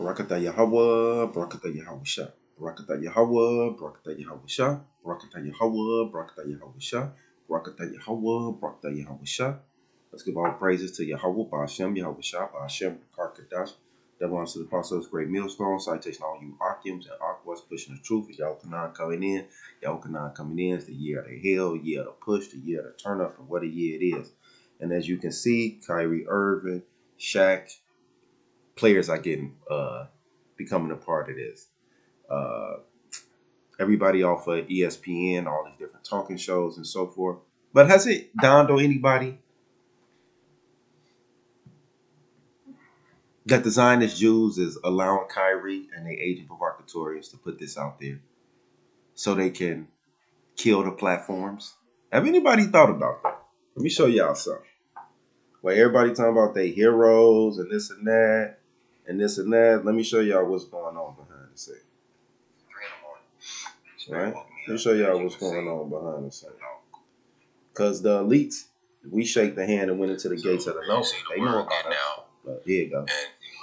Barakatah Yahweh, Barakatah Yahweh Shah. Barakatah Yahweh, Barakatah Yahweh Shah. Barakatah Yahweh, Barakatah Yahweh Shah. Barakatah Yahweh, Barakatah Yahweh Shah. Let's give all praises to Yahweh, Ba'ashem, Yahweh Shah, Ba'ashem, Karkadash. Devil unto the apostles, great millstone. Citation all you Akims and Aquas pushing the truth. Yahukanan coming in. Yahukanan coming in. It's the year of the hell, year of the push, the year of the turn up, and what a year it is. And as you can see, Kyrie Irving, Shaq, players are getting becoming a part of this. Everybody off of ESPN, all these different talking shows and so forth. But has it dawned on anybody that the Zionist Jews is allowing Kyrie and the agent provocatorious to put this out there so they can kill the platforms? Have anybody thought about that? Let me show y'all something. Well, everybody talking about they heroes and this and that and this and that. Let me show y'all what's going on behind the scenes. Right? Let me show y'all what's going on behind the scenes. Because the elites, we shake the hand and went into the gates of the noble. They know about us. But here you go. And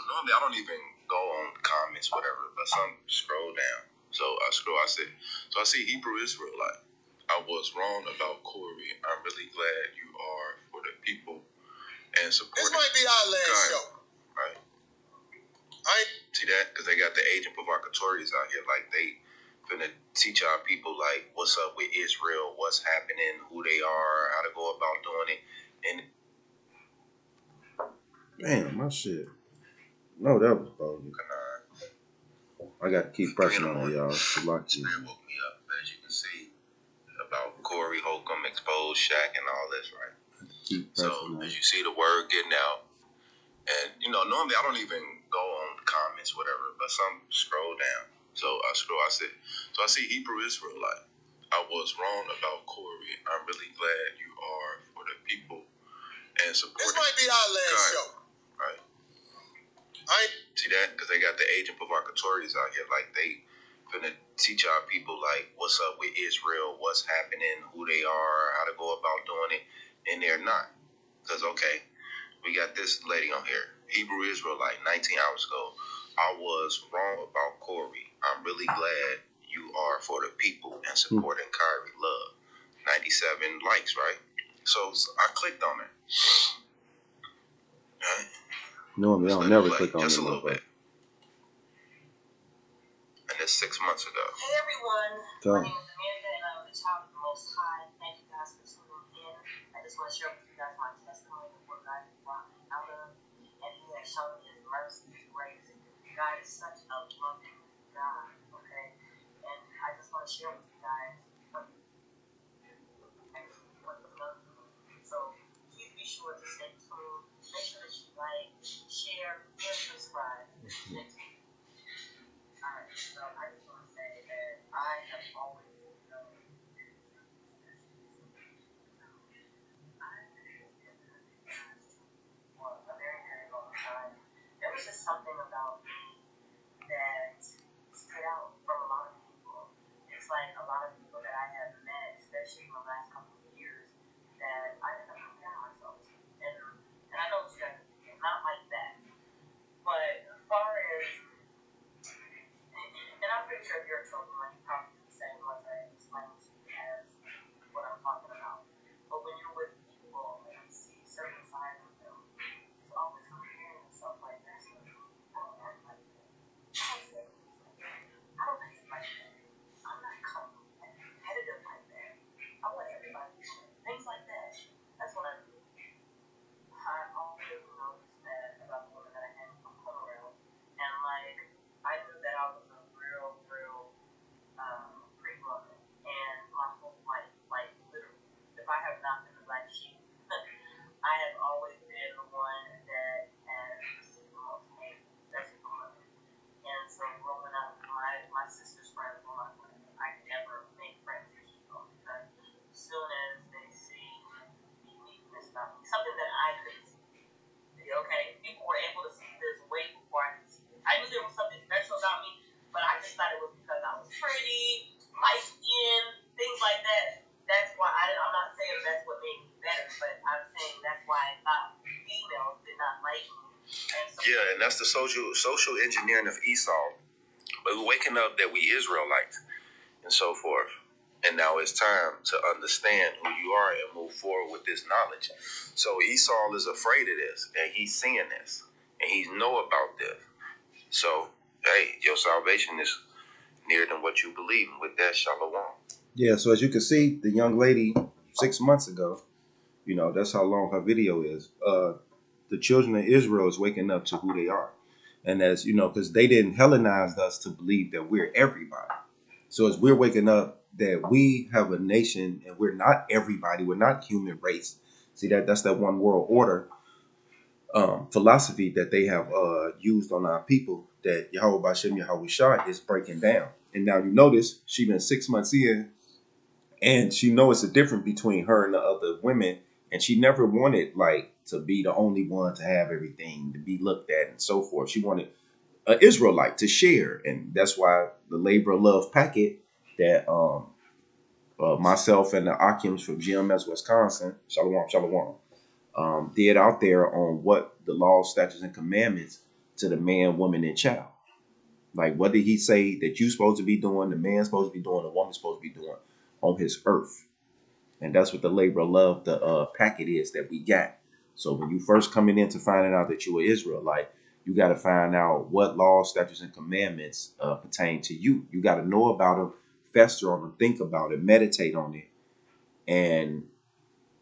normally I don't even go on comments, whatever, but some scroll down. So I scroll, I see Hebrew Israelite. I was wrong about Corey. I'm really glad you are for the people and supporting. This might be our last show. Right. See that? Because they got the agent provocatorious out here. Like, they finna teach our people, like, what's up with Israel, what's happening, who they are, how to go about doing it. And man, my shit. No, that was bogus. I got to keep pressing on y'all. Woke me up, as you can see, about Corey Holcomb exposed Shaq and all this, right? So, as you see the word getting out, and, normally I don't even go on comments, whatever, but some scroll down. So I see Hebrew Israelite. I was wrong about Corey. I'm really glad you are for the people and supporting. This might be our last show. Right. See that? Because they got the agent provocatorious out here. Like, they finna teach our people, like, what's up with Israel, what's happening, who they are, how to go about doing it, and they're not. Because, okay, we got this lady on here, Hebrew Israelite, 19 hours ago. I was wrong about Corey. I'm really glad you are for the people and supporting Kyrie. Love. 97 likes, right? So I clicked on it. Right? Normally, I'll never click on it. Just a little bit. And it's 6 months ago. Hey everyone, my name is Amanda and I'm the child of the Most High. Thank you guys for tuning in. I just want to share with you guys my testimony of what God has brought me out of. And He has shown me His mercy, His grace. God is such a loving God, okay? And I just want to share with you guys what He loves me. So please be sure to stay tuned. Make sure that you like, share, and subscribe. Alright, so I just want to say that I have always known for a very, very long time. There was just something about me that stood out from a lot of people. It's like a lot of people that I have met, especially in the last couple of years, that I end up comparing myself to. And I know you guys are not like that. But as far as, and I'm pretty sure if you're a chosen one, you probably do the same once I explain to you as what I'm talking about. But when you're with people and you see certain sides of them, it's always comparing yourself like that. So I don't act like that. I don't act like that. I'm not competitive like that. I want Yeah, and that's the social engineering of Esau. But we're waking up that we Israelites and so forth. And now it's time to understand who you are and move forward with this knowledge. So Esau is afraid of this, and he's seeing this, and he know about this. So, hey, your salvation is nearer than what you believe. And with that, shalom. Yeah, so as you can see, the young lady 6 months ago, you know, that's how long her video is. The children of Israel is waking up to who they are. And as you know, because they didn't Hellenize us to believe that we're everybody. So as we're waking up that we have a nation and we're not everybody, we're not human race. See that's that one world order philosophy that they have used on our people that Yahweh Bashem Yahweh Shah is breaking down. And now you notice she been 6 months in and she knows the difference between her and the other women. And she never wanted like to be the only one to have everything, to be looked at and so forth. She wanted an Israelite to share. And that's why the labor of love packet that myself and the Akims from GMS Wisconsin, Shalom, did out there on what the laws, statutes, and commandments to the man, woman, and child. Like, what did he say that you're supposed to be doing, the man's supposed to be doing, the woman's supposed to be doing on his earth? And that's what the labor of love, the packet is that we got. So when you first coming into finding out that you're Israelite, you got to find out what laws, statutes, and commandments pertain to you. You got to know about them, fester on them, think about it, meditate on it, and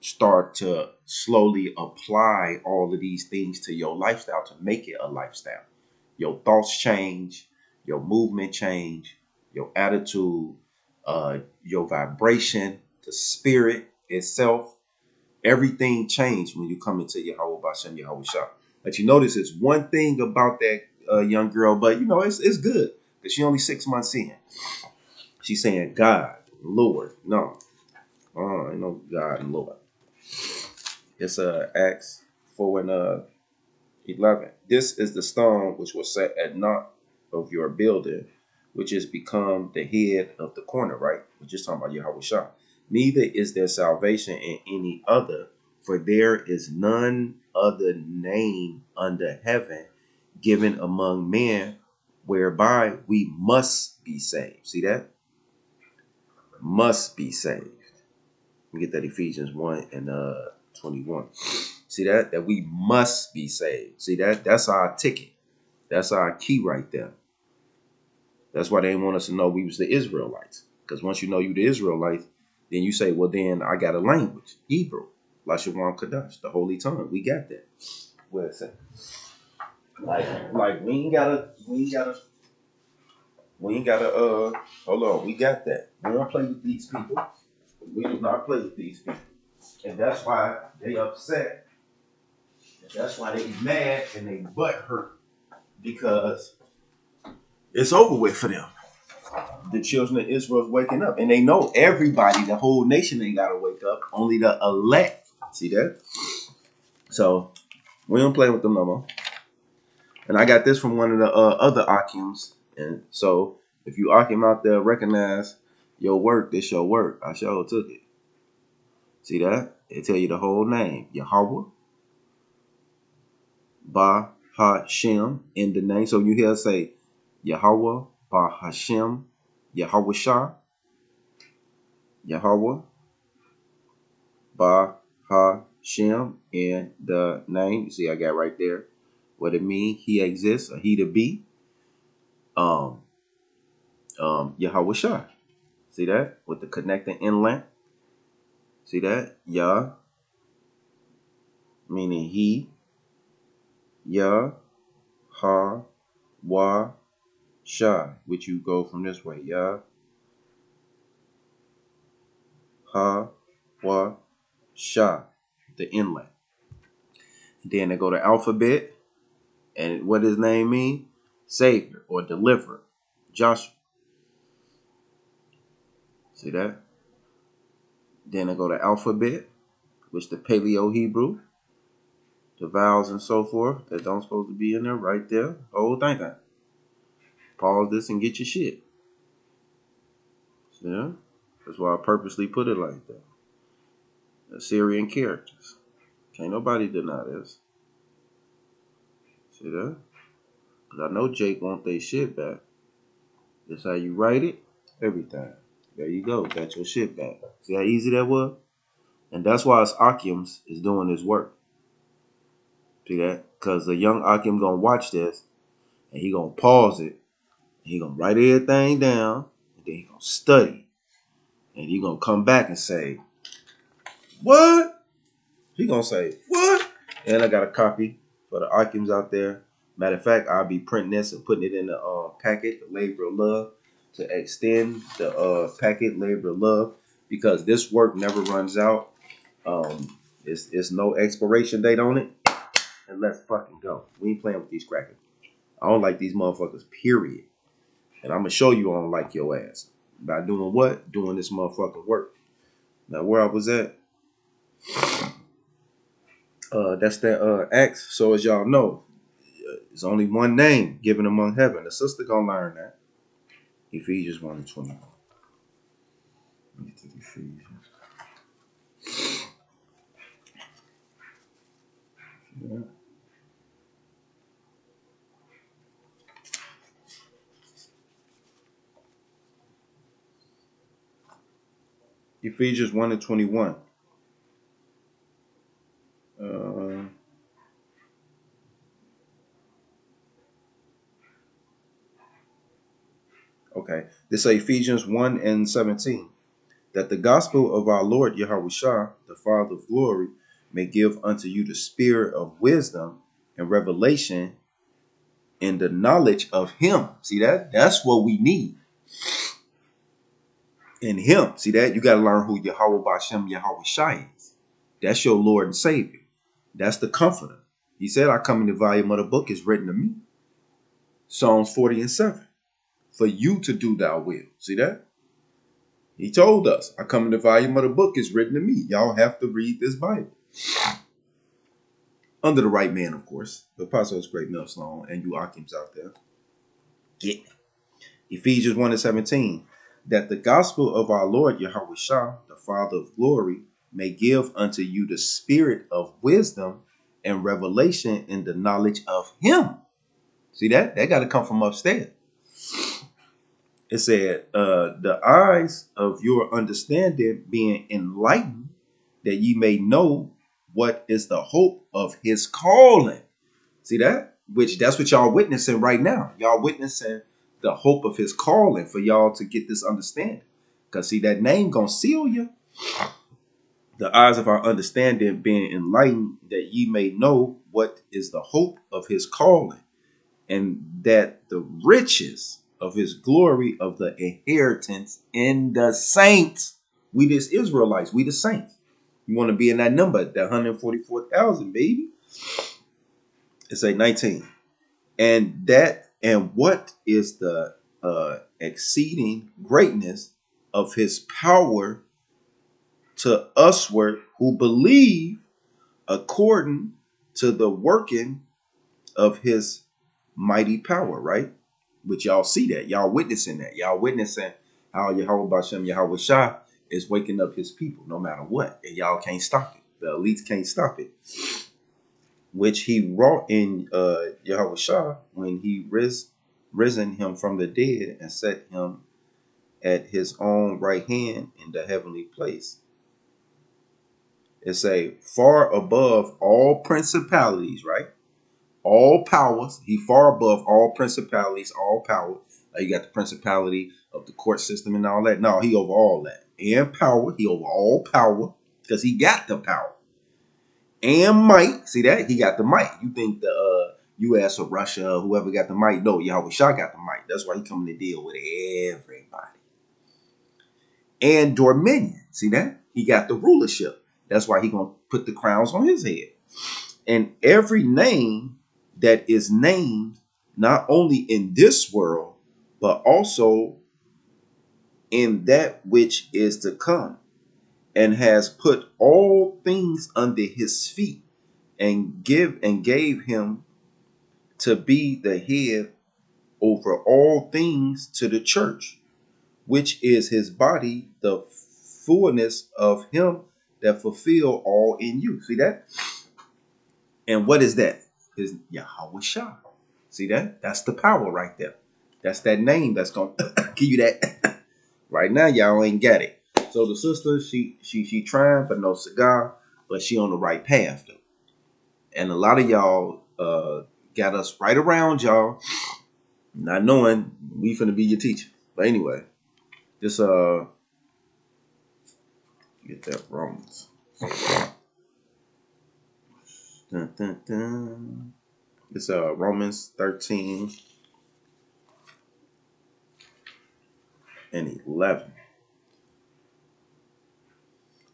start to slowly apply all of these things to your lifestyle to make it a lifestyle. Your thoughts change, your movement change, your attitude, your vibration, the spirit itself, everything changed when you come into Yahweh Bashem Yahweh Shah. But you notice it's one thing about that young girl, but you know it's good because she only 6 months in. She's saying God, Lord, no, ain't no God and Lord. It's Acts 4 and 11. This is the stone which was set at naught of your building, which is become the head of the corner, right? We're just talking about Yahweh Shah. Neither is there salvation in any other, for there is none other name under heaven given among men whereby we must be saved. See that? Must be saved. We get that Ephesians 1 and 21. See that we must be saved. See that's our ticket. That's our key right there. That's why they didn't want us to know we was the Israelites. Because once you know you the Israelites, then you say, well, then I got a language, Hebrew, Lashawan Kadash, the holy tongue. We got that. Wait a second. Like we ain't gotta hold on, we got that. We don't play with these people. We do not play with these people. And that's why they upset. And that's why they mad and they butt hurt. Because it's over with for them. The children of Israel is waking up. And they know everybody, the whole nation ain't got to wake up. Only the elect. See that? So, we don't play with them no more. And I got this from one of the other Akims. And so, if you Akim out there, recognize your work, this your work. I sure took it. See that? It tell you the whole name. Yahweh. Ba Hashem in the name. So you hear us say Yahweh, Ba Hashem, Yahweh Shah, Yahweh, Ba Hashem in the name. You see, I got right there what it means. He exists, or he to be. Yahweh Shah. See that? With the connecting inlet. See that? Yah, meaning he. Yah, Ha, Wa, Shah, which you go from this way. Yah, Ha, Wa, Shah, the inlet. Then they go to alphabet, and what his name mean? Savior or deliverer. Joshua. See that? Then they go to alphabet, which the Paleo Hebrew, the vowels and so forth that don't supposed to be in there right there. Whole thing. Pause this and get your shit. Yeah, that's why I purposely put it like that. Assyrian characters. Can't nobody deny this. See that? Because I know Jake want their shit back. That's how you write it. Everything. There you go. Got your shit back. See how easy that was? And that's why it's Akims is doing this work. See that? Because the young Akim gonna watch this and he gonna pause it. And he gonna write everything down. And then he gonna study. And he gonna come back and say, what? He gonna say, what? And I got a copy for the Akims out there. Matter of fact, I'll be printing this and putting it in the packet, the labor of love, to extend the packet, labor of love, because this work never runs out. It's no expiration date on it. And let's fucking go. We ain't playing with these crackers. I don't like these motherfuckers, period. And I'm gonna show you I don't like your ass. By doing what? Doing this motherfucking work. Now where I was at, that's that Acts. So as y'all know, there's only one name given among heaven. The sister gonna learn that. Ephesians 1:21. Let me take Ephesians. Yeah. Ephesians 1:21. Okay. This is Ephesians 1:17. That the gospel of our Lord Yahushua, the Father of glory, may give unto you the spirit of wisdom and revelation in the knowledge of him. See that? That's what we need. In him. See that? You got to learn who Yahweh Bashem Yahushua is. That's your Lord and Savior. That's the comforter. He said, I come in the volume of the book is written to me. Psalms 40:7. For you to do thy will. See that? He told us, I come in the volume of the book is written to me. Y'all have to read this Bible. Under the right man, of course. The Apostles Great Mill Sloan and you Akims out there. Get me. Ephesians 1:17. That the gospel of our Lord Yahushua, the Father of glory, may give unto you the spirit of wisdom and revelation in the knowledge of him. See that? That got to come from upstairs. It said, the eyes of your understanding being enlightened, that ye may know what is the hope of his calling. See that? Which that's what y'all witnessing right now. Y'all witnessing the hope of his calling for y'all to get this understanding. Because see, that name gonna seal you. The eyes of our understanding being enlightened, that ye may know what is the hope of his calling, and that the riches of his glory of the inheritance in the saints. We this Israelites, we the saints. You want to be in that number, that 144,000, baby. It's a 19. And what is the exceeding greatness of his power to usward who believe, according to the working of his mighty power, right? Which y'all see that. Y'all witnessing that. Y'all witnessing how Yahweh Bashem Yahweh Shah is waking up his people no matter what. And y'all can't stop it. The elites can't stop it. Which he wrought in Yahweh Shah when he risen him from the dead and set him at his own right hand in the heavenly place. It's a far above all principalities, right? All powers. He far above all principalities, all power. You got the principality of the court system and all that. No, he over all that. And power. He over all power because he got the power. And might. See that? He got the might. You think the U.S. or Russia or whoever got the might? No, Yahweh Shah got the might. That's why he coming to deal with everybody. And dominion. See that? He got the rulership. That's why he going to put the crowns on his head. And every name that is named, not only in this world, but also in that which is to come, and has put all things under his feet, and gave him to be the head over all things to the church, which is his body, the fullness of him that fulfill all in you. See that? And what is that? his Yahweh Shah. See that? That's the power right there. That's that name that's gonna give you that. Right now, y'all ain't got it. So the sister, she trying for no cigar, but she on the right path though. And a lot of y'all got us right around y'all, not knowing we finna be your teacher. But anyway, just get that Romans. Dun, dun, dun. It's Romans 13 and 11.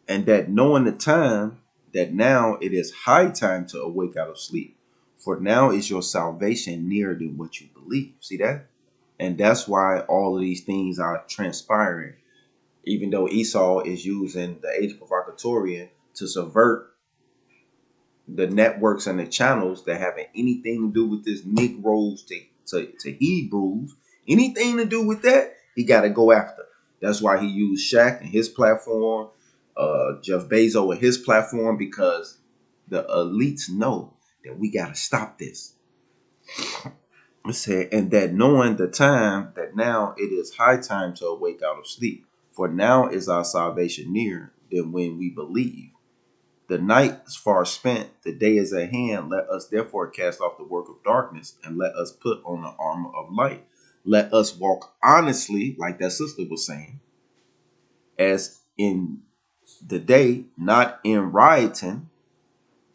And that knowing the time, that now it is high time to awake out of sleep. For now is your salvation nearer than what you believe. See that? And that's why all of these things are transpiring. Even though Esau is using the age provocatorian to subvert the networks and the channels that having anything to do with this Negroes to Hebrews, anything to do with that, he got to go after. That's why he used Shaq and his platform, Jeff Bezos and his platform, because the elites know that we got to stop this. It said, and that knowing the time, that now it is high time to awake out of sleep. For now is our salvation nearer than when we believe. The night is far spent, the day is at hand. Let us therefore cast off the work of darkness and let us put on the armor of light. Let us walk honestly, like that sister was saying, as in the day, not in rioting,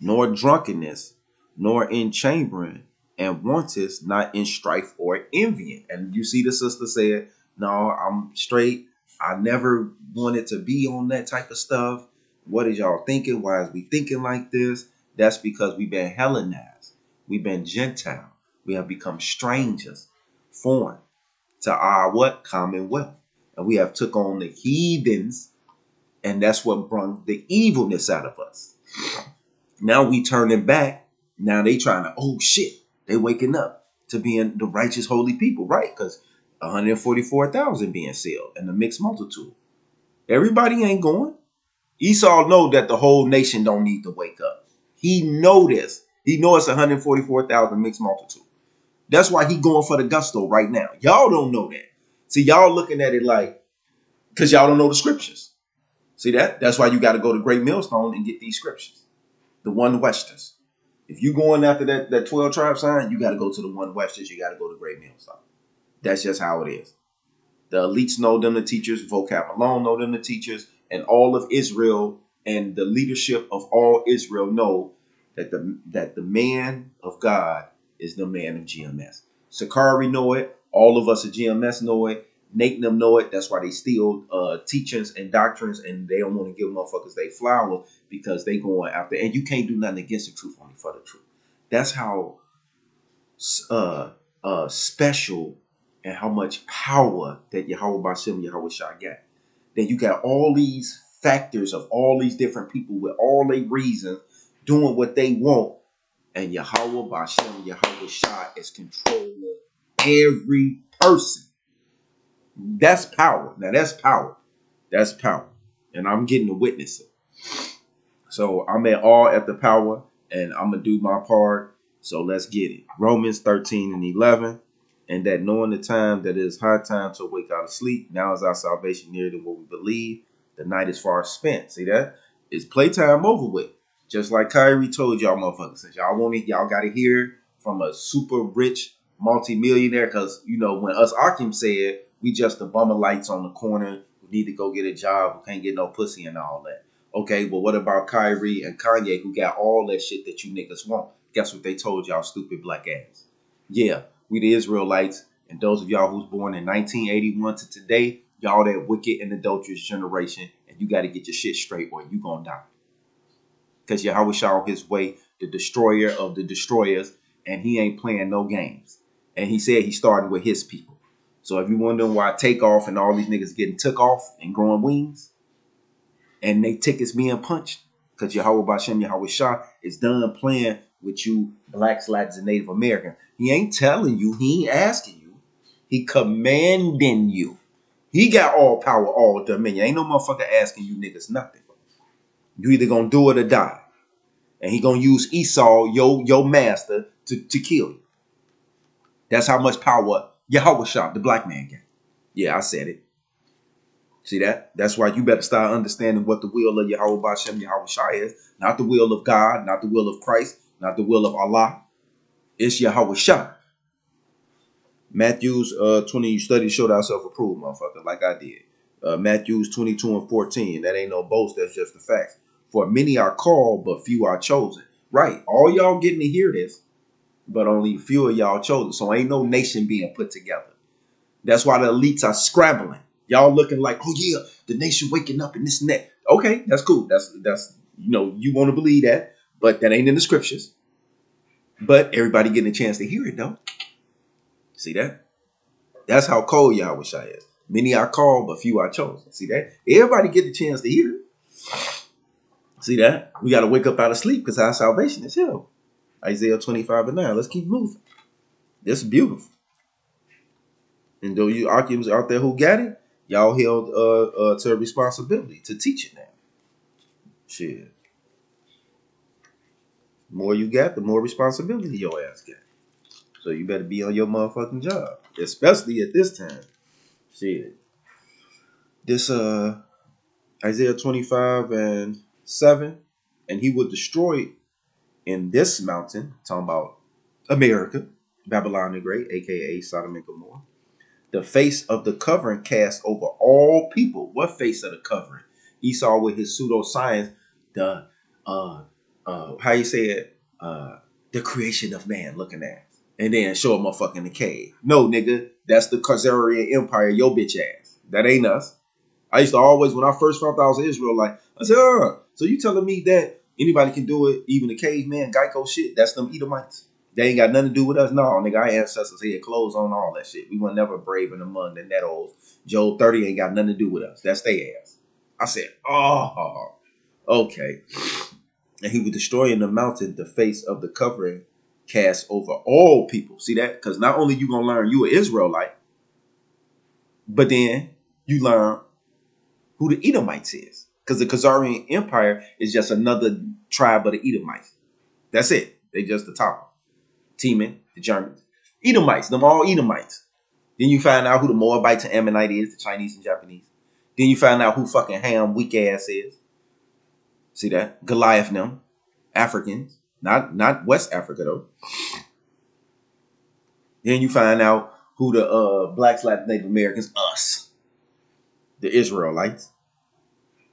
nor drunkenness, nor in chambering, and wantous, not in strife or envying. And you see the sister said, no, I'm straight. I never wanted to be on that type of stuff. What is y'all thinking? Why is we thinking like this? That's because we've been Hellenized. We've been Gentile. We have become strangers, foreign to our what? Commonwealth. And we have took on the heathens, and that's what brought the evilness out of us. Now we turning back. Now they trying to, oh shit, they waking up to being the righteous holy people, right? Because 144,000 being sealed and the mixed multitude. Everybody ain't going. Esau know that the whole nation don't need to wake up. He know this. He know it's 144,000 mixed multitude. That's why he going for the gusto right now. Y'all don't know that. See, y'all looking at it like, because y'all don't know the scriptures. See that? That's why you got to go to Great Millstone and get these scriptures. The one Westers. If you going after that 12 tribe sign, you got to go to the one Westers. You got to go to Great Millstone. That's just how it is. The elites know them, the teachers. Vocab alone know them, the teachers. And all of Israel and the leadership of all Israel know that the man of God is the man of GMS. Sakari know it. All of us at GMS know it. Nate and them know it. That's why they steal teachings and doctrines, and they don't want to give motherfuckers they flower because they going after. And you can't do nothing against the truth, only for the truth. That's how special and how much power that Yahweh Bashem, Yahweh Shah got. That you got all these factors of all these different people with all their reasons doing what they want, and Yahweh Bashem, Yahweh Shah is controlling every person. That's power. Now that's power. That's power. And I'm getting to witness it. So I'm at all at the power, and I'm going to do my part. So let's get it. Romans 13 and 11. And that knowing the time that it is high time to wake out of sleep, now is our salvation nearer than what we believe. The night is far spent. See that? It's playtime over with. Just like Kyrie told y'all motherfuckers. Since y'all want it, y'all got to hear from a super rich multimillionaire. Because, you know, when us Akim said, we just the bummer lights on the corner. We need to go get a job. We can't get no pussy and all that. Okay, but what about Kyrie and Kanye who got all that shit that you niggas want? Guess what they told y'all stupid black ass? Yeah, we the Israelites, and those of y'all who's born in 1981 to today, y'all that wicked and adulterous generation, and you got to get your shit straight or you gonna die. Because Yahweh Shah his way, the destroyer of the destroyers, and he ain't playing no games. And he said he started with his people. So if you wondering why Takeoff and all these niggas getting took off and growing wings, and they tickets being punched, because Yahweh Bashem, Yahweh Shah is done playing with you blacks, Latins, and Native American. He ain't telling you. He ain't asking you. He commanding you. He got all power, all dominion. Ain't no motherfucker asking you niggas nothing. You either gonna do it or die. And he gonna use Esau, your master, to kill you. That's how much power Yahweh Shah, the black man, got. Yeah, I said it. See that? That's why you better start understanding what the will of Yahweh Bashem Yahweh Shah is. Not the will of God, not the will of Christ, not the will of Allah. It's Yahweh Shah. Matthews 20, you study, show thyself approved, motherfucker, like I did. Matthews 22:14. That ain't no boast, that's just the facts. For many are called, but few are chosen. Right. All y'all getting to hear this, but only few of y'all chosen. So ain't no nation being put together. That's why the elites are scrambling. Y'all looking like, oh yeah, the nation waking up and this and that. Okay, that's cool. That's you want to believe that, but that ain't in the scriptures. But everybody getting a chance to hear it though. See that? That's how cold Yahweh Shai is. Many are called, but few are chosen. See that? Everybody get the chance to hear it. See that? We got to wake up out of sleep because our salvation is here. Isaiah 25:9. Let's keep moving. This is beautiful. And though you Archiums out there who got it, y'all held to a responsibility to teach it now. Shit. The more you got, the more responsibility your ass got. So you better be on your motherfucking job. Especially at this time. Shit. This Isaiah 25:7, and he will destroy in this mountain, talking about America, Babylon the Great, aka Sodom and Gomorrah. The face of the covering cast over all people. What face of the covering? Esau with his pseudoscience, the how you say it? The creation of man looking at. And then show a motherfucker in the cave. No, nigga, that's the Khazarian Empire, your bitch ass. That ain't us. I used to always, when I first found out I was an Israelite, I said, so you telling me that anybody can do it, even the caveman, Geico shit, that's them Edomites? They ain't got nothing to do with us. No, nigga, our ancestors had clothes on, all that shit. We were never brave in the mud and that old Job 30 ain't got nothing to do with us. That's their ass. I said, oh, okay. And he would destroy in the mountain the face of the covering cast over all people. See that? Because not only you going to learn you an Israelite, but then you learn who the Edomites is. Because the Khazarian Empire is just another tribe of the Edomites. That's it. They just the top. Teeman, the Germans. Edomites, them all Edomites. Then you find out who the Moabites and Ammonite is, the Chinese and Japanese. Then you find out who fucking Ham weak ass is. See that? Goliath and them. Africans. Not West Africa though. Then you find out who the blacks, Latin, Native Americans, us. The Israelites.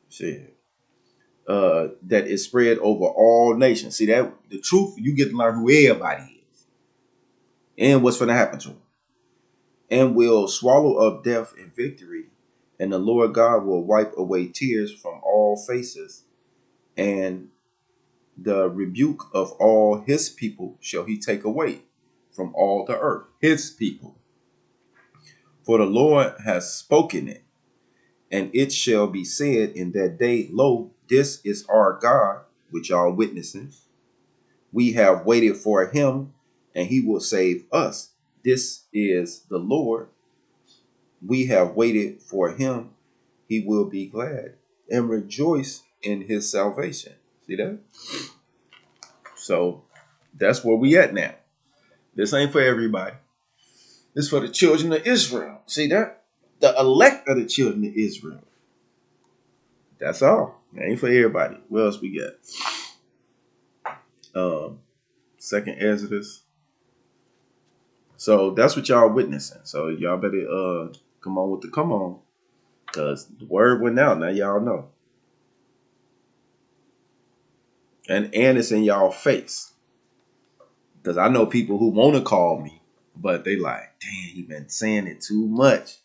Shit. That is spread over all nations. See that? The truth, you get to learn who everybody is. And what's going to happen to them. And will swallow up death in victory. And the Lord God will wipe away tears from all faces. And the rebuke of all his people shall he take away from all the earth. His people. For the Lord has spoken it. And it shall be said in that day, lo, this is our God, which y'all witnessing. We have waited for him, and he will save us. This is the Lord. We have waited for him. He will be glad and rejoice in his salvation. See that? So that's where we at now. This ain't for everybody. This for the children of Israel. See that? The elect of the children of Israel. That's all. It ain't for everybody. What else we got? Second Exodus. So that's what y'all witnessing. So y'all better come on with the come on. Because the word went out. Now y'all know. And it's in y'all face. Because I know people who want to call me, but they like, damn, he been saying it too much.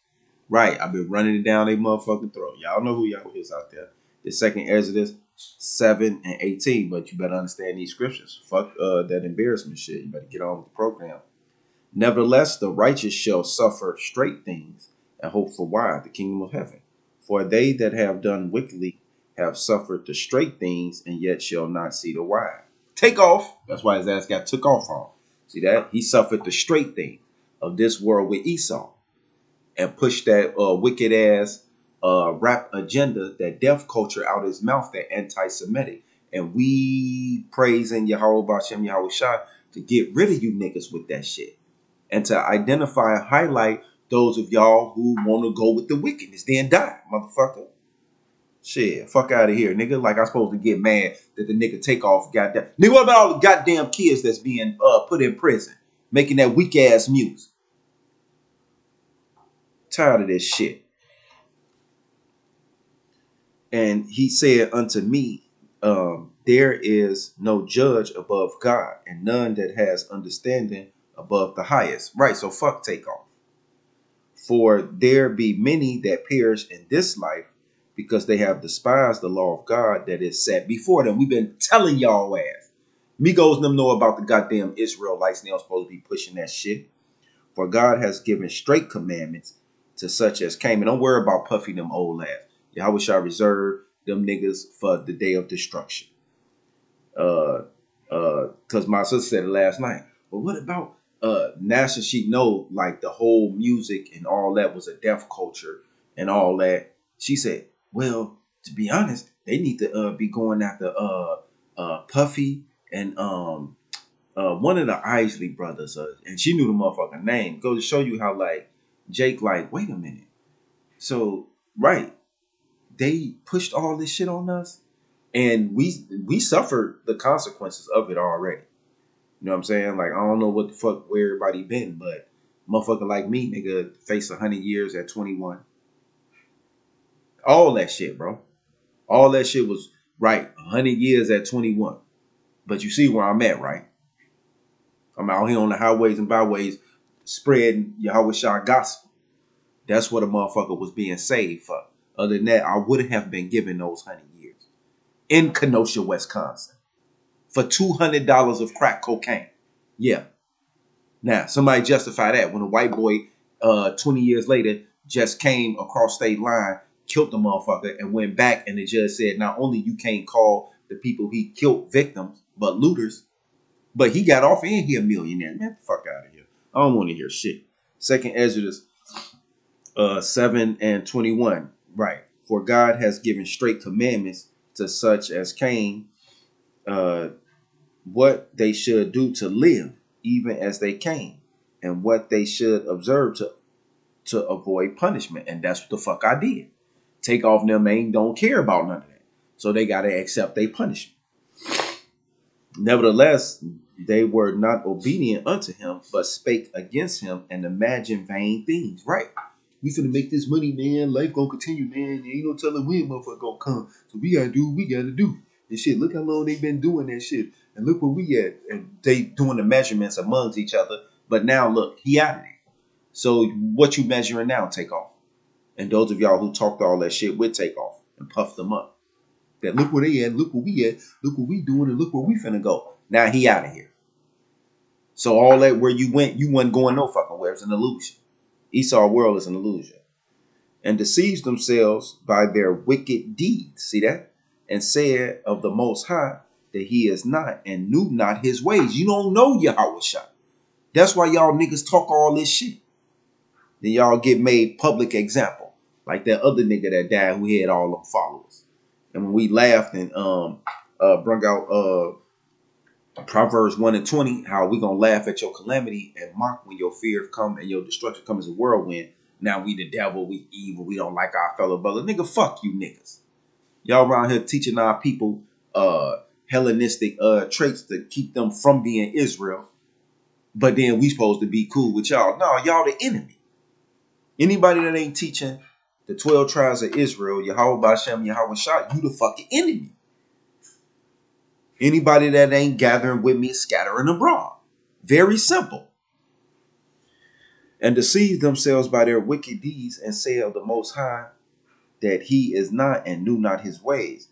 Right. I've been running it down their motherfucking throat. Y'all know who y'all is out there. The second Exodus 7 and 18. But you better understand these scriptures. Fuck that embarrassment shit. You better get on with the program. Nevertheless, the righteous shall suffer straight things and hope for wide, the kingdom of heaven. For they that have done wickedly have suffered the straight things and yet shall not see the wide. Take off. That's why his ass got took off on. See that? He suffered the straight thing of this world with Esau and pushed that wicked ass rap agenda, that death culture out his mouth, that anti-Semitic. And we praising Yahweh Bashem Yahweh Shah to get rid of you niggas with that shit. And to identify and highlight those of y'all who want to go with the wickedness, then die, motherfucker. Shit, fuck out of here, nigga. Like I'm supposed to get mad that the nigga take off goddamn. Nigga, what about all the goddamn kids that's being put in prison, making that weak ass music? Tired of this shit. And he said unto me, there is no judge above God, and none that has understanding above the highest. Right, so fuck takeoff. For there be many that perish in this life, because they have despised the law of God that is set before them. We've been telling y'all ass. Migos and them know about the goddamn Israelites, and they don't supposed to be pushing that shit. For God has given straight commandments to such as came. And don't worry about Puffy them old ass. Yahweh shall reserve them niggas for the day of destruction. Cause my sister said it last night. But what about now since she know like the whole music and all that was a deaf culture and all that? She said, well, to be honest, they need to be going after Puffy and one of the Isley brothers, and she knew the motherfucking name. Go to show you how like Jake like, wait a minute. So right, they pushed all this shit on us, and we suffered the consequences of it already. You know what I'm saying? Like I don't know what the fuck where everybody been, but motherfucker like me, nigga, face 100 years at 21. All that shit, bro. All that shit was right. 100 years at 21. But you see where I'm at, right? I'm out here on the highways and byways spreading Yahweh Shah gospel. That's what a motherfucker was being saved for. Other than that, I wouldn't have been given those 100 years in Kenosha, Wisconsin for $200 of crack cocaine. Yeah. Now, somebody justify that when a white boy 20 years later just came across state line, killed the motherfucker, and went back, and the judge said, not only you can't call the people he killed victims, but looters, but he got off and he a millionaire. Man, the fuck out of here. I don't want to hear shit. Second Exodus 7:21. Right. For God has given straight commandments to such as came, what they should do to live, even as they came, and what they should observe to avoid punishment. And that's what the fuck I did. Take off them ain't don't care about none of that. So they gotta accept their punishment. Nevertheless, they were not obedient unto him, but spake against him and imagined vain things. Right. We finna make this money, man. Life gonna continue, man. There ain't no telling when motherfucker gonna come. So we gotta do what we gotta do. And shit, look how long they been doing that shit. And look where we at. And they doing the measurements amongst each other. But now look, he out of there. So what you measuring now, Takeoff? And those of y'all who talked all that shit with Takeoff and puffed them up. That look where they at, look where we at, look what we doing, and look where we finna go. Now he out of here. So all that where you went, you wasn't going no fucking where. It's an illusion. Esau world is an illusion. And deceives themselves by their wicked deeds. See that? And said of the Most High that he is not and knew not his ways. You don't know Yahweh Shah. That's why y'all niggas talk all this shit. Then y'all get made public example. Like that other nigga that died who had all them followers. And when we laughed and brung out Proverbs 1:20, how we gonna laugh at your calamity and mock when your fear come and your destruction come as a whirlwind. Now we the devil, we evil, we don't like our fellow brother. Nigga, fuck you niggas. Y'all around here teaching our people Hellenistic traits to keep them from being Israel. But then we supposed to be cool with y'all. No, y'all the enemy. Anybody that ain't teaching the 12 tribes of Israel, Yahweh Bashem, Yahweh Shah, you the fucking enemy. Anybody that ain't gathering with me, scattering abroad. Very simple. And deceive themselves by their wicked deeds and say of the Most High that he is not and knew not his ways.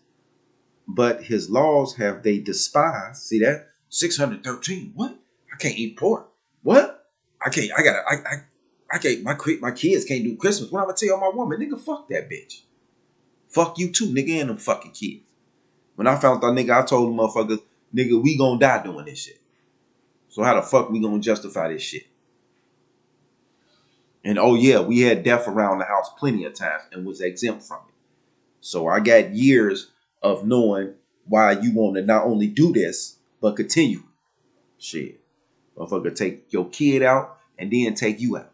But his laws have they despised. See that? 613. What? I can't eat pork. What? I can't. I can't. My kids can't do Christmas. What I'm gonna tell my woman, nigga, fuck that bitch. Fuck you too, nigga, and them fucking kids. When I found that nigga, I told them motherfuckers, nigga, we gonna die doing this shit. So how the fuck we gonna justify this shit? And oh yeah, we had death around the house plenty of times and was exempt from it. So I got years of knowing why you want to not only do this, but continue. Shit. Motherfucker take your kid out and then take you out.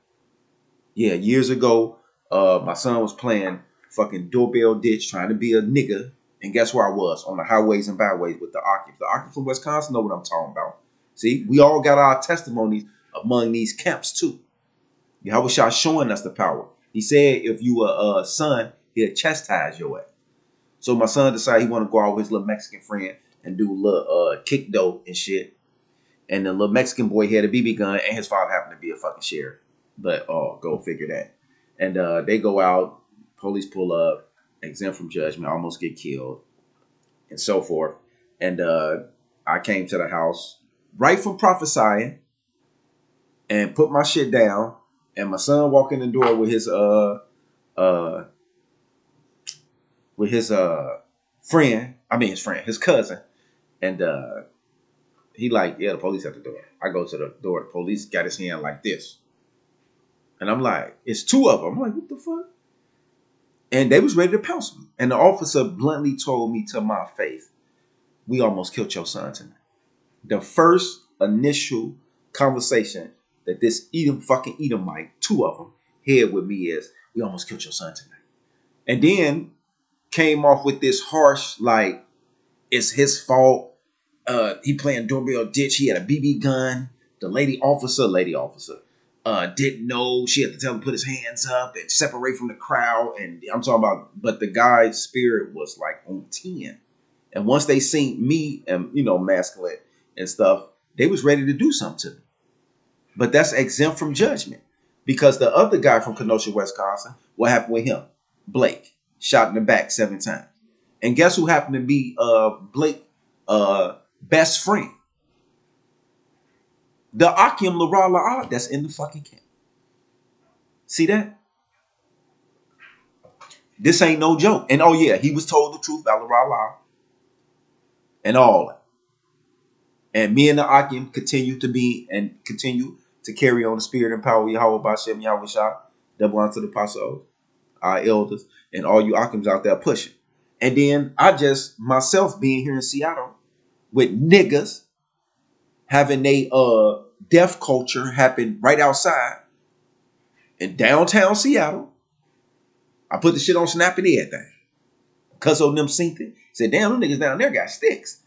Yeah, years ago, my son was playing fucking doorbell ditch, trying to be a nigga. And guess where I was? On the highways and byways with the Aki. The Aki from Wisconsin know what I'm talking about. See, we all got our testimonies among these camps too. Yahweh Shah showing us the power. He said if you a son, he'll chastise your ass. So my son decided he want to go out with his little Mexican friend and do a little kick dough and shit. And the little Mexican boy had a BB gun, and his father happened to be a fucking sheriff. But go figure that. And they go out, police pull up, exempt from judgment, almost get killed, and so forth. And I came to the house right from prophesying and put my shit down. And my son walked in the door with his his cousin, and he like, yeah, the police at the door. I go to the door, the police got his hand like this. And I'm like, it's two of them. I'm like, what the fuck? And they was ready to pounce me. And the officer bluntly told me to my face, we almost killed your son tonight. The first initial conversation that this Edomite, two of them, had with me is, we almost killed your son tonight. And then came off with this harsh, like, it's his fault. He playing doorbell ditch. He had a BB gun. The lady officer, didn't know. She had to tell him to put his hands up and separate from the crowd. And I'm talking about, but the guy's spirit was like on 10. And once they seen me and, masculine and stuff, they was ready to do something to me. But that's exempt from judgment. Because the other guy from Kenosha, Wisconsin, what happened with him? Blake, shot in the back 7 times. And guess who happened to be Blake best friend? The Akim Lara that's in the fucking camp. See that? This ain't no joke. And oh yeah, he was told the truth about Lara and all that. And me and the Akim continue to carry on the spirit and power of Yahweh Bashem Yahweh Shah, double unto the apostles, our elders, and all you Akims out there pushing. And then I just myself being here in Seattle with niggas having a deaf culture happen right outside in downtown Seattle. I put the shit on Snap and everything. Cuz of them seen it. Said, damn, them niggas down there got sticks.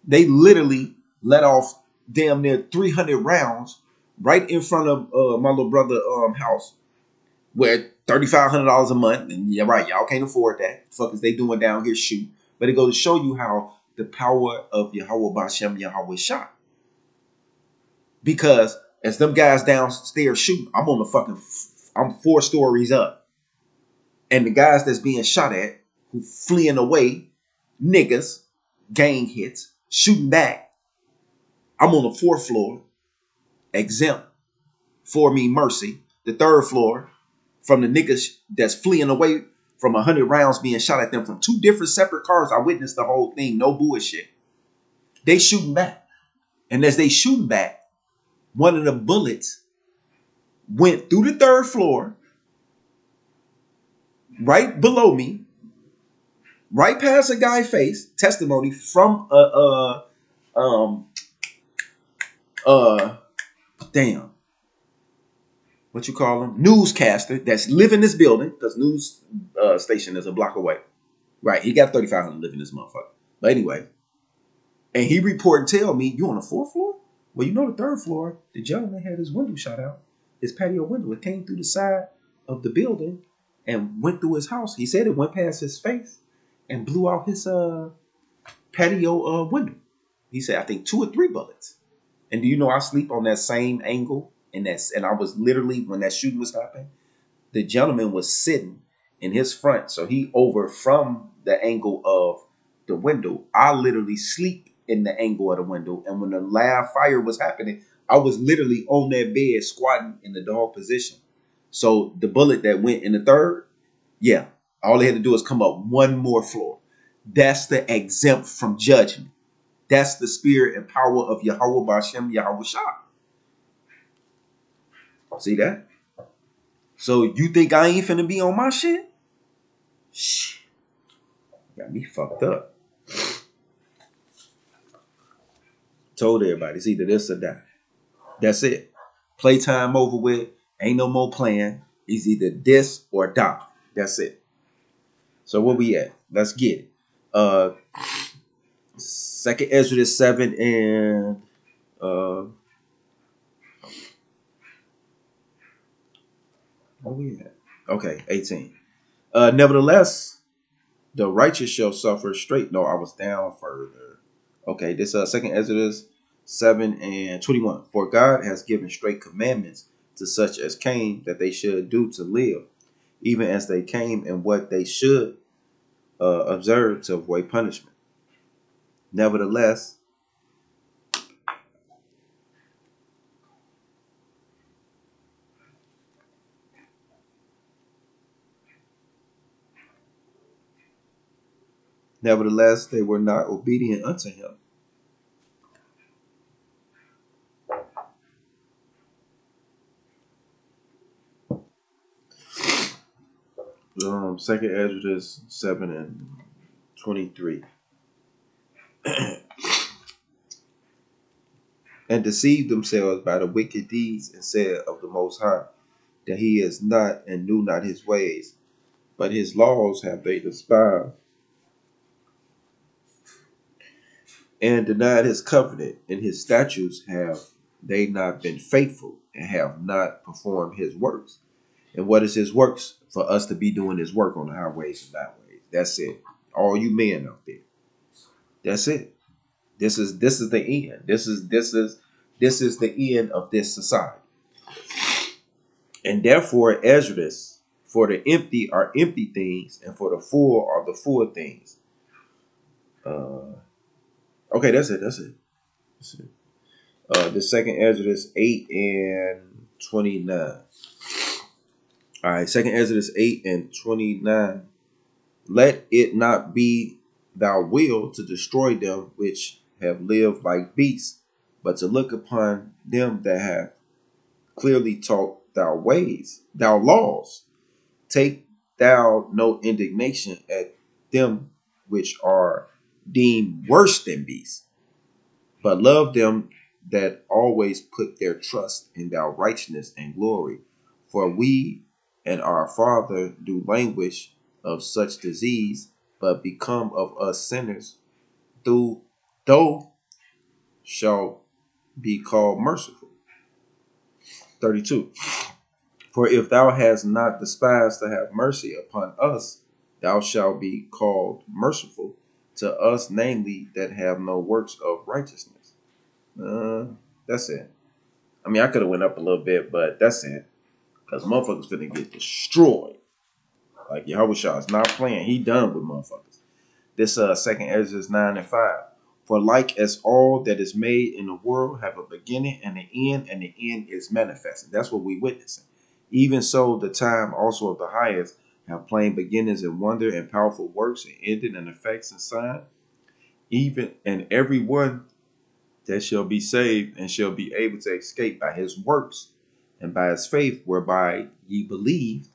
They literally let off damn near 300 rounds right in front of my little brother house, where $3,500 a month. And yeah, right, y'all can't afford that. The fuck is they doing down here shooting? But it goes to show you how the power of Yahweh Bashem Yahweh Shah. Because as them guys downstairs shooting, I'm 4 stories up. And the guys that's being shot at, who fleeing away, niggas, gang hits, shooting back. I'm on the 4th floor, exempt for me mercy. The 3rd floor, from the niggas that's fleeing away from 100 rounds being shot at them from 2 different separate cars. I witnessed the whole thing, no bullshit. They shooting back. And as they shooting back, one of the bullets went through the 3rd floor, right below me, right past a guy's face. Testimony from what you call him? Newscaster that's living in this building, because news station is a block away. Right, he got 3,500 living in this motherfucker. But anyway, and he report and tell me, you on the 4th floor? Well, you know the 3rd floor, the gentleman had his window shot out. His patio window. It came through the side of the building and went through his house. He said it went past his face and blew out his patio window. He said, I think 2 or 3 bullets. And do you know I sleep on that same angle? And I was literally, when that shooting was happening, the gentleman was sitting in his front. So he over from the angle of the window. I literally sleep in the angle of the window. And when the live fire was happening, I was literally on that bed squatting in the dog position. So the bullet that went in the 3rd, yeah, all they had to do is come up 1 more floor. That's the exempt from judgment. That's the spirit and power of Yahweh Bashem Yahweh Shah. See that? So you think I ain't finna be on my shit? Shh. Got me fucked up. Told everybody it's either this or that. That's it. Playtime over with. Ain't no more playing. It's either this or die. That's it. So where we at? Let's get it. Second Ezra 7 and where we at? Okay, 18. Nevertheless, the righteous shall suffer straight. No, I was down further. Okay, this second Ezra 7 and 21. For God has given straight commandments to such as came that they should do to live, even as they came and what they should observe to avoid punishment. Nevertheless, they were not obedient unto him. Second Ezra 7 and 23. And deceived themselves by the wicked deeds, and said of the Most High that he is not, and knew not his ways, but his laws have they despised, and denied his covenant, and his statutes have they not been faithful, and have not performed his works. And what is his works? For us to be doing his work on the highways and byways. That's it. All you men out there. That's it. This is the end. This is the end of this society. And therefore, Esdras, for the empty are empty things, and for the full are the full things. Okay, that's it. That's it. The second Esdras 8 and 29. All right, second Esdras 8 and 29. Let it not be thy will to destroy them which have lived like beasts, but to look upon them that have clearly taught thy ways, thy laws. Take thou no indignation at them which are deemed worse than beasts, but love them that always put their trust in thy righteousness and glory. For we and our father do languish of such disease, but become of us sinners, though shall be called merciful. 32. For if thou hast not despised to have mercy upon us, thou shalt be called merciful to us, namely, that have no works of righteousness. That's it. I mean, I could have went up a little bit, but that's it. Because motherfuckers finna get destroyed. Like Yahushua is not playing. He done with motherfuckers. This second Ezra 9 and 5. For like as all that is made in the world have a beginning and an end, and the end is manifested. That's what we witnessing. Even so, the time also of the highest have plain beginnings and wonder and powerful works and ending and effects and sign. Even and every one that shall be saved and shall be able to escape by his works and by his faith, whereby ye believe,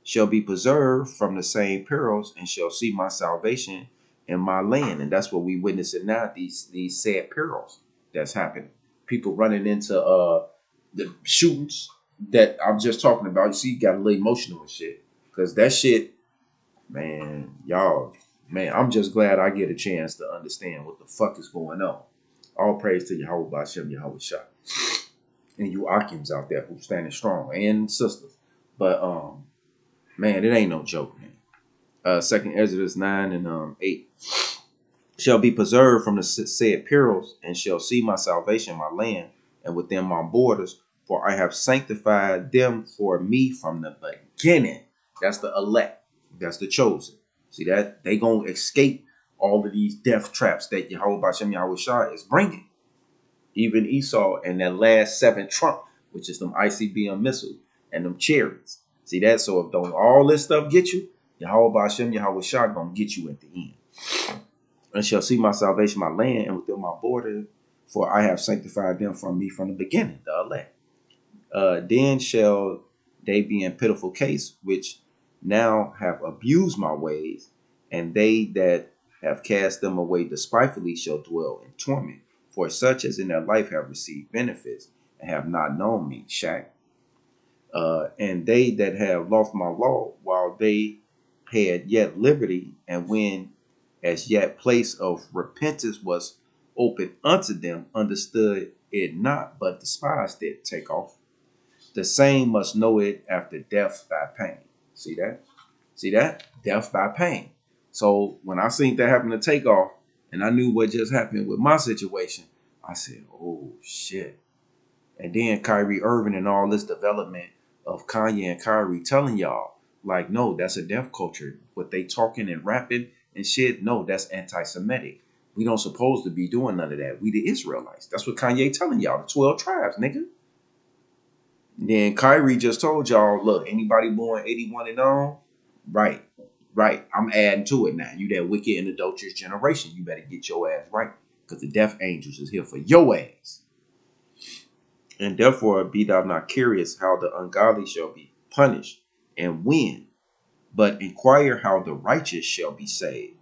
shall be preserved from the same perils and shall see my salvation in my land. And that's what we witnessing now, these sad perils that's happening. People running into the shootings that I'm just talking about. You see, you got a little emotional and shit. Because that shit, man, I'm just glad I get a chance to understand what the fuck is going on. All praise to Yahweh Bashem, Yahweh Shah. And you Akims out there who standing strong, and sisters. But man, it ain't no joke, man. Second Ezra 9 and 8. Shall be preserved from the said perils, and shall see my salvation in my land and within my borders, for I have sanctified them for me from the beginning. That's the elect. That's the chosen. See that? They gonna escape all of these death traps that Yahweh Bashem Yahweh Shah is bringing. Even Esau and that last 7 Trump, which is them ICBM missiles and them chariots. See that? So if don't all this stuff get you, Yahweh Bashem Yahweh Shah gonna get you at the end. And shall see my salvation, my land, and within my border, for I have sanctified them from me from the beginning, the elect. Then shall they be in pitiful case, which now have abused my ways, and they that have cast them away despitefully shall dwell in torment. For such as in their life have received benefits, and have not known me, Shaq. And they that have lost my law while they had yet liberty, and when as yet place of repentance was open unto them, understood it not, but despised it. Take off. The same must know it after death by pain. See that? See that? Death by pain. So when I seen that happen to Takeoff, and I knew what just happened with my situation, I said, oh shit. And then Kyrie Irving and all this development of Kanye and Kyrie telling y'all, like, no, that's a deaf culture. What they talking and rapping and shit, no, that's anti-Semitic. We don't supposed to be doing none of that. We the Israelites. That's what Kanye telling y'all, the 12 tribes, nigga. Then Kyrie just told y'all, look, anybody born 81 and on, right, right. I'm adding to it now. You that wicked and adulterous generation. You better get your ass right. Because the death angels is here for your ass. And therefore be thou not curious how the ungodly shall be punished, and when, but inquire how the righteous shall be saved,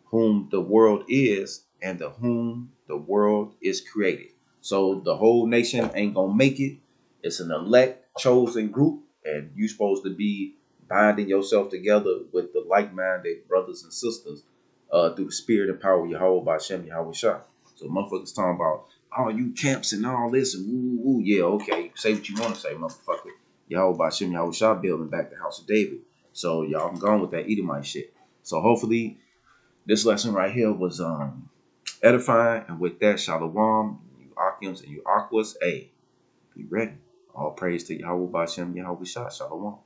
whom the world is, and the whom the world is created. So the whole nation ain't gonna make it. It's an elect, chosen group, and you supposed to be binding yourself together with the like-minded brothers and sisters through the spirit and power of Yahweh by Shem Yahweh Shah. So motherfuckers talking about, oh, you camps and all this and woo woo. Yeah, okay. Say what you want to say, motherfucker. Yahweh by Shem Yahweh Shah building back the house of David. So y'all can go on with that Edomite shit. So hopefully this lesson right here was edifying. And with that, Shalom, you Akims and you Aquas, hey, be ready. All praise to Yahweh by Shem Yahweh Shah. Shalom.